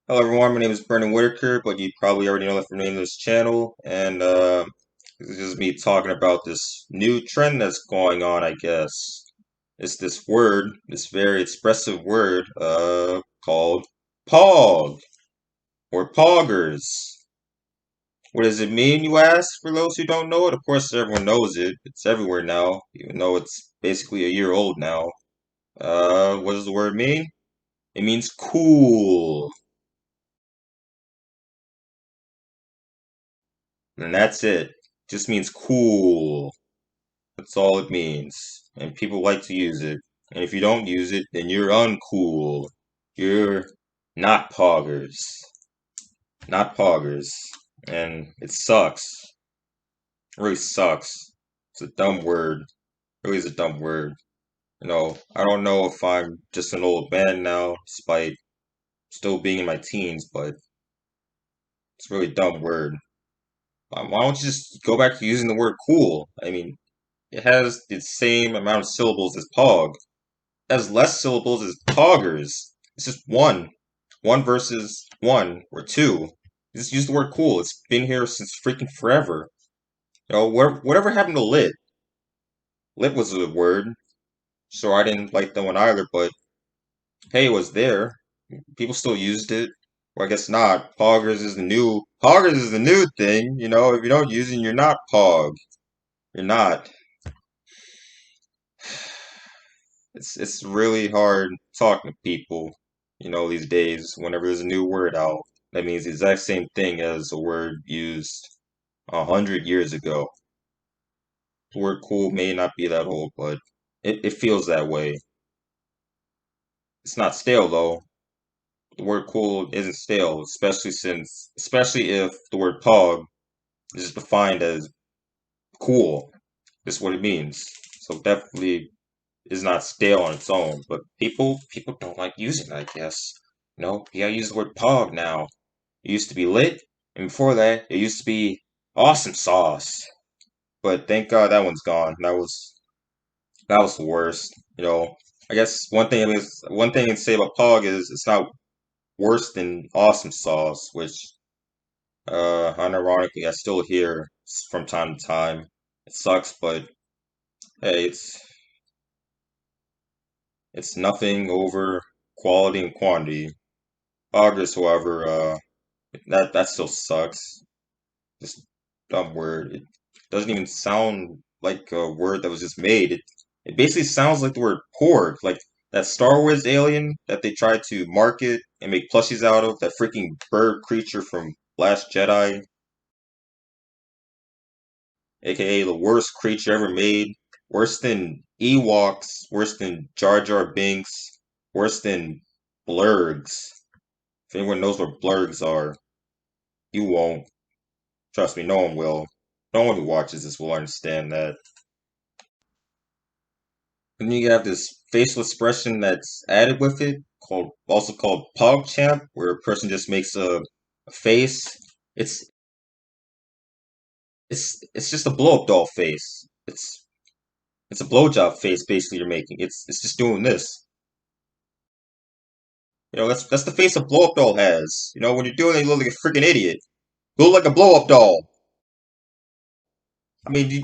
Hello everyone, my name is Brendan Whitaker, but you probably already know that from the name of this channel, and this is just me talking about this new trend that's going on, I guess. It's this word, this very expressive word, called POG, or poggers. What does it mean, you ask, for those who don't know it? Of course, everyone knows it. It's everywhere now, even though it's basically a year old now. What does the word mean? It means cool. And that's it. Just means cool. That's all it means. And people like to use it. And if you don't use it, then you're uncool. You're not poggers. Not poggers. And it sucks. It really sucks. It's a dumb word. It really is a dumb word. I don't know if I'm just an old man now, despite still being in my teens, but it's a really dumb word. Why don't you just go back to using the word cool? I mean, it has the same amount of syllables as pog. It has less syllables as poggers. It's just one. One versus one or two. Just use the word cool. It's been here since freaking forever. Whatever happened to lit? Lit was a word. So I didn't like that one either, but hey, it was there. People still used it. Well, I guess not. Poggers is the new thing. If you don't use it, you're not pog. You're not. It's really hard talking to people, these days whenever there's a new word out. That means the exact same thing as a word used 100 years ago. The word cool may not be that old, but it feels that way. It's not stale though. The word cool isn't stale, especially if the word pog is defined as cool. That's what it means. So definitely is not stale on its own, but people don't like using it, I guess. You gotta use the word pog now. It used to be lit, and before that, it used to be awesome sauce. But thank God that one's gone. That was the worst. I guess one thing to say about pog is it's not worse than awesome sauce, which unironically I still hear from time to time. It sucks, but hey, it's nothing over quality and quantity. August, however, that still sucks. Just dumb word. It doesn't even sound like a word that was just made. It basically sounds like the word porg, like that Star Wars alien that they tried to market and make plushies out of, that freaking bird creature from Last Jedi, aka the worst creature ever made, worse than Ewoks, worse than Jar Jar Binks, worse than blurgs. If anyone knows what blurgs are, you won't. Trust me, no one will. No one who watches this will understand that. And you have this facial expression that's added with it, also called POG where a person just makes a face. It's it's just a blow up doll face. It's a blowjob face basically you're making. It's just doing this. That's the face a blow up doll has. When you're doing it, you look like a freaking idiot. You look like a blow up doll. I mean,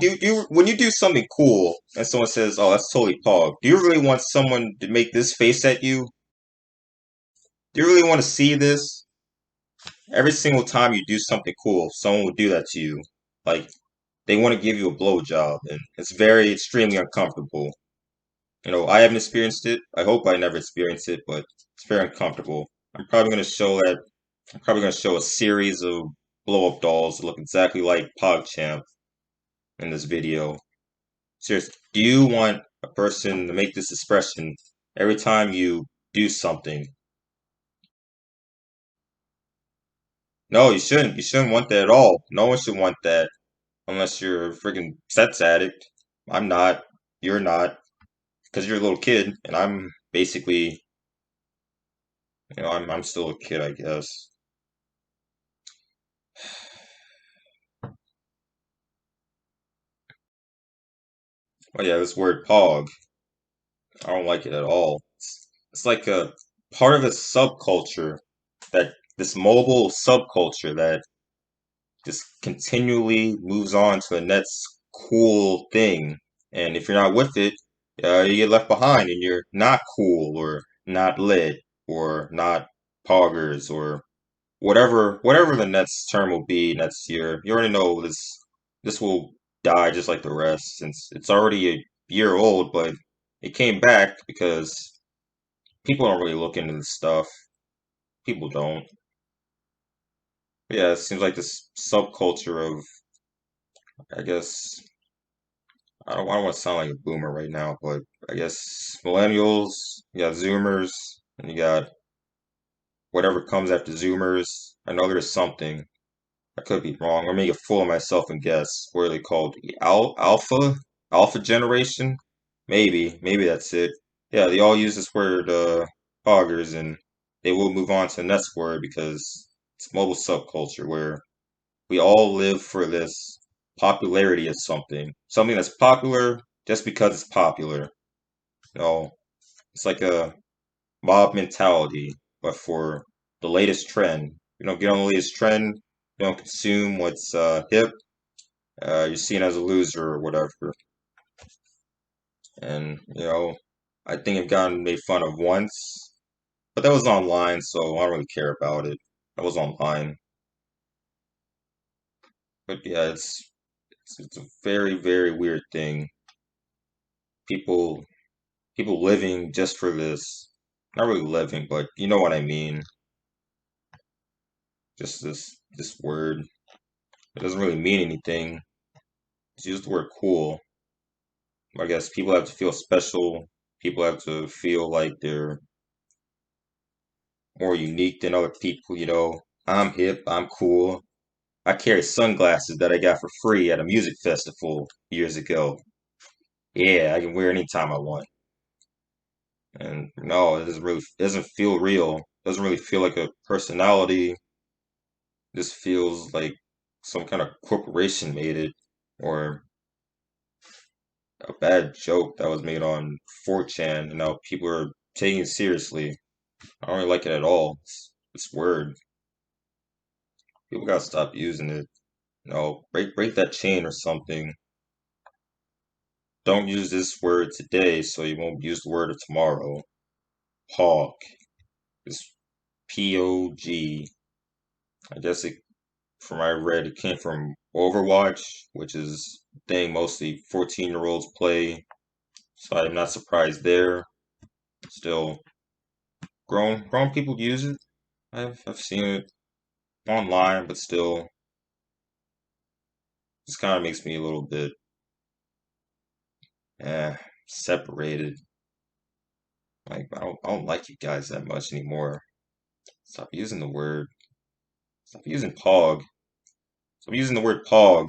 when you do something cool and someone says, "Oh, that's totally Pog," do you really want someone to make this face at you? Do you really want to see this? Every single time you do something cool, someone will do that to you. Like they want to give you a blowjob, and it's very extremely uncomfortable. I haven't experienced it. I hope I never experience it, but it's very uncomfortable. I'm probably going to show that. I'm probably going to show a series of blow up dolls that look exactly like PogChamp in this video. Seriously, do you want a person to make this expression every time you do something? No, you shouldn't. You shouldn't want that at all. No one should want that unless you're a freaking sex addict. I'm not. You're not. Because you're a little kid, and I'm basically, I'm still a kid, I guess. Oh yeah, this word pog. I don't like it at all. It's like a part of a subculture that this mobile subculture that just continually moves on to the next cool thing. And if you're not with it, you get left behind and you're not cool or not lit or not poggers or whatever the next term will be next year. You already know this will die just like the rest since it's already a year old, but it came back because people don't really look into this stuff. People don't. Yeah, it seems like this subculture of, I guess, I don't want to sound like a boomer right now, but I guess millennials, you got Zoomers, and you got whatever comes after Zoomers. I know there's something. I could be wrong. I'm making a fool of myself and guess. What are they called? Alpha? Alpha generation? Maybe that's it. Yeah, they all use this word, poggers, and they will move on to the next word because it's mobile subculture where we all live for this popularity of something. Something that's popular just because it's popular. You know, it's like a mob mentality, but for the latest trend. You don't get on the latest trend, you don't consume what's hip, you're seen as a loser or whatever. And, I think I've gotten made fun of once, but that was online, so I don't really care about it. That was online. But yeah, it's a very, very weird thing. People people living just for this. Not really living, but you know what I mean. Just this word. It doesn't really mean anything. It's just the word cool. I guess people have to feel special. People have to feel like they're more unique than other people. I'm hip, I'm cool. I carry sunglasses that I got for free at a music festival years ago. Yeah, I can wear anytime I want. And no, it doesn't feel real. It doesn't really feel like a personality. This feels like some kind of corporation made it, or a bad joke that was made on 4chan, and now people are taking it seriously. I don't really like it at all. It's word. People gotta stop using it. Break that chain or something. Don't use this word today, so you won't use the word of tomorrow. POG. It's POG. I guess from what I read, it came from Overwatch, which is a thing mostly 14-year-olds play. So I'm not surprised there. Still, grown people use it. I've seen it online, but still, this kind of makes me a little bit separated. Like I don't like you guys that much anymore. Stop using the word. Stop using POG. Stop using the word POG.